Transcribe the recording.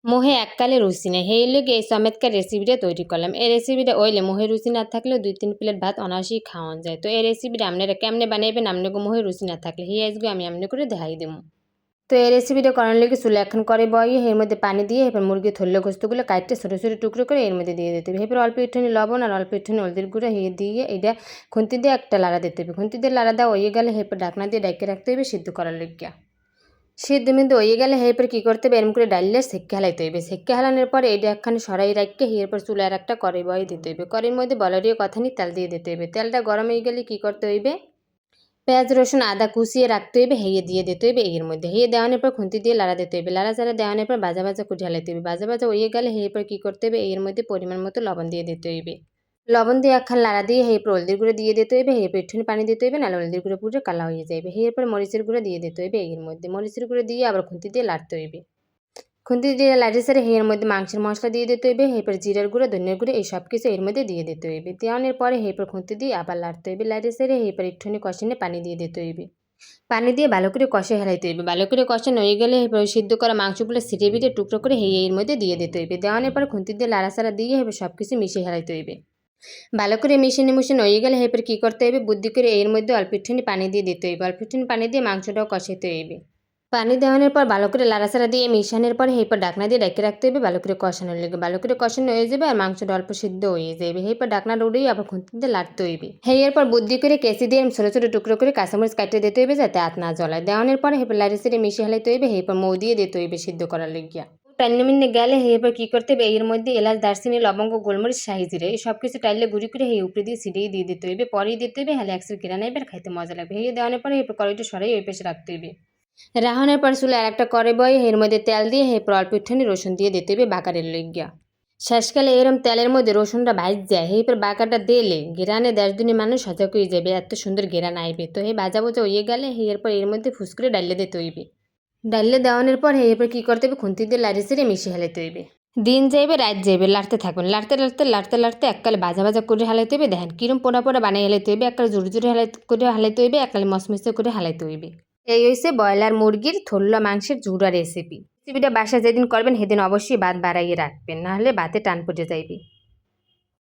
মোহে এককালে রুচি নেই, সেই লেগে এই চমৎকার রেসিপিটা তৈরি করলাম। এই রেসিপিটা ওইলে মোহে রুচি না থাকলেও 2-3 প্লেট ভাত অনায়াসেই খাওয়ান যায়। তো এই রেসিপিটা আপনারা কেমনে বানাইবেন আপনাকে মোহে রুচি না থাকলে সেই আজকে আমি এমনি করে দেখাই দেবো। তো এই রেসিপিটা করার লেগে চুলা এখন করে বইয়ে এর মধ্যে পানি দিয়ে এবার মুরগির থল্য গোস্তগুলো কাটতে ছোটো ছোটো টুকরো করে এর মধ্যে দিয়ে দিতে হবে। এরপর অল্প একটুখানি লবণ আর অল্প একটুখানি হলদির গুঁড়ো দিয়ে এটা খুন্তি দিয়ে একটা লাড়া দিতে হবে। খুন্তি দিয়ে লাড়া দেওয়া হয়ে গেলে এরপর ঢাকনা দিয়ে ডাইকে রাখতে হবে সিদ্ধ করার লেগে। সিদ্ধ মিদ্ধ হয়ে গেলে এরপর কী করতে হবে এরম করে ডাইলে সেঁকে হালাইতে হবে। সেঁকে হালানোর পর এটা একখানে সরাই রাখতে এরপর চুলার একটা কড়াই বয়ে দিতে হবে। কড়াইয়ের মধ্যে বলরিয়ে কথা নিয়ে তেল দিয়ে দিতে হবে। তেলটা গরম হয়ে গেলে কী করতে হইবে পেঁয়াজ রসুন আদা কুচিয়ে রাখতে হইবে হেয়ে দিয়ে দিতে হইবে এর মধ্যে। হেয়ে দেওয়ানোর পর খুন্তি দিয়ে লাড়া দিতে হইবে। লাড়া চাড়া দেওয়ানোর পর ভাজা ভাজা করে ঢালাইতে হইবে। ভাজা ভাজা হয়ে গেলে এরপর কী করতে হবে এর মধ্যে পরিমাণ মতো লবণ দিয়ে দিতে হইবে। লবণ দিয়ে একখান লাড়া দিয়ে এরপর হলদির গুঁড়ো দিয়ে দিতে হইবে। এরপর একটুখানি পানি দিতে হইবে, নাহলে হলদির গুঁড়ো পুরো কালা হয়ে যাবে। এরপর মরিচের গুঁড়ো দিয়ে দিতে হইবে এর মধ্যে। মরিচের গুঁড়ো দিয়ে আবার খুন্তি দিয়ে লাড়তে হইবে। খুন্তি দিয়ে লাড়ি সারে এর মধ্যে মাংসের মশলা দিয়ে দিতে হইবে। এরপর জিরার গুঁড়ো ধনিয়ার গুঁড়ো এই সব কিছু এর মধ্যে দিয়ে দিতে হইবে। দেওয়ানোর পরে এরপর খুন্তি দিয়ে আবার লাড়তে হইবে। লাড়ি সারে এরপর একটুখানি কষিয়ে পানি দিয়ে দিতে হইবে। পানি দিয়ে ভালো করে কষে হেলাইতে হইবে। ভালো করে কষানো হয়ে গেলে এরপর সিদ্ধ করা মাংসগুলো ছিটিয়ে বিটে টুকরো করে এর মধ্যে দিয়ে দিতে হইবে। দেওয়ানোর পর খুন্তি দিয়ে লাড়াচাড়া দিয়ে এবার সব কিছু মিশিয়ে হেলাইতে হইবে। ভালো করে মিশানো হয়ে গেলে এরপর কী করতে হইবে বুদ্ধি করে এর মধ্যে অল্প একটুখানি পানি দিয়ে দিতে হইবে। অল্প একটুখানি পানি দিয়ে মাংসটাও কষাইতে হইবে। পানি দেওয়ানোর পর ভালো করে লাড়াচাড়া দিয়ে মিশানোর পর এরপর ঢাকনা দিয়ে ঢেকে রাখতে হইবে ভালো করে কষানোর লেগে। ভালো করে কষানো হয়ে যাবে আর মাংসটা অল্প সিদ্ধ হয়ে যাবে। এরপর ঢাকনা উড়িয়ে আবার খুন্তি দিয়ে লাড়তে হইবে। এরপর বুদ্ধি করে কেঁচি দিয়ে ছোটো ছোটো টুকরো করে কাঁচামরিচ কাটিয়ে দিতে হইবে যাতে হাত না জ্বলায়। দেওয়ানোর পর এরপর লাড়ি ছেড়ে মিশিয়ে হেলাইতে হইবে। এরপর মৌ দিয়ে দিতে হইবে সিদ্ধ করার লেগিয়া। টাইনে গেলে এরপর কী করতে হবে এর মধ্যে এলাচ দারচিনি লবঙ্গ গোলমরিচ শাহি জিরে এই সব কিছু টাইলে গুঁড়ি করে উপরে দিয়ে ছিটিয়ে দিয়ে দিতে হইবে। পরেই দিতে হইবে হলে একসাথে কিরা নেবে আর খাইতে মজা লাগবে। দেওয়ানোর পরে এরপর কড়াইটা সরাই ওই পাশে রাখতে হইবে। রাহানোর পর চুলে আর একটা কড়াই বয়ে এর মধ্যে তেল দিয়ে এরপর অল্প একটুখানি রসুন দিয়ে দিতে হইবে বাগারের লইগিয়া। শেষকালে এরম তেলের মধ্যে রসুনটা ভাজ যায় এরপর বাগারটা দিলে ঘেরানে 10 দিনের মানুষ সজাগ হয়ে যাবে, এত সুন্দর ঘেরান আইবে। তো এই ভাজা ভাজা হয়ে গেলে এরপর এর মধ্যে ফুসকরে ডাইলে দিতে হইবে। ডাইলে দেওয়ানোর পর এরপর কী করতে হবে খুন্তি দিয়ে লাড়ি ছেড়ে মিশিয়ে হেলাইতে হইবে। দিন যাইবে রাত যাইবে লাড়তে থাকবেন। লাড়তে এককালে ভাজা ভাজা করে হালাইতে হইবে। দেখেন কিরম পোড়া পোড়া বানিয়ে হেলাইতে হইবে। এককালে জোরে জোরে করে হালাইতে হইবে, এককালে মচমচে করে হালাইতে হইবে। এই হইছে ব্রয়লার মুরগির থলুয়া মাংসের ঝুরা রেসিপি। রেসিপিটা বাসায় যেদিন করবেন সেদিন অবশ্যই ভাত বাড়াইয়ে রাখবেন, নাহলে ভাতে টান পড়ে যাইবে।